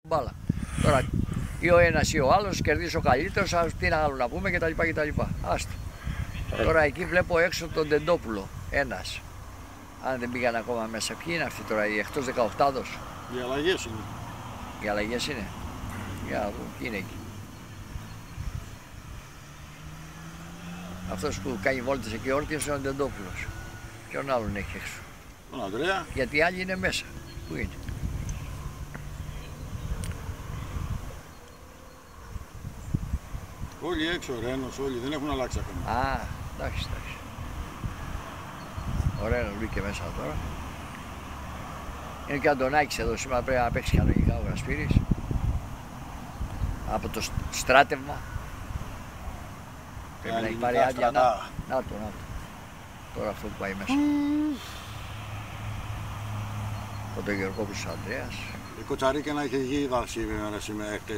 μπάλα. Τώρα ή ο ένας ή ο άλλος κερδίσει ο καλύτερος, τι να άλλο να πούμε κτλ. Άστα. Τώρα εκεί βλέπω έξω τον Τεντόπουλο, ένας. Αν δεν πήγαν ακόμα μέσα, ποιοι είναι αυτοί τώρα, οι εκτός 18ος. Οι αλλαγές είναι. Οι αλλαγές είναι. Για να δούμε, ποιοι είναι εκεί. Αυτός που κάνει βόλτες εκεί όρθιος είναι ο Τεντόπουλος. Ποιον άλλον έχει έξω. Τον Ανδρέα. Γιατί οι άλλοι είναι μέσα. Πού είναι. Όλοι έξω, ο Ρένος, όλοι δεν έχουν αλλάξει ακόμα. Α, εντάξει. Ο Ρένος μπήκε μέσα τώρα. Είναι και ο Αντωνάκης εδώ σήμερα, πρέπει να παίξει κανονικά ο Γασπύρης. Από το στράτευμα. Πρέπει να έχει πάρει άδεια. Να το. Τώρα αυτό που πάει μέσα. Ο τον Γεωργόπουλος ο Ανδρέας. Η Κοτσαρίκη να είχε γίδα σήμερα χτες.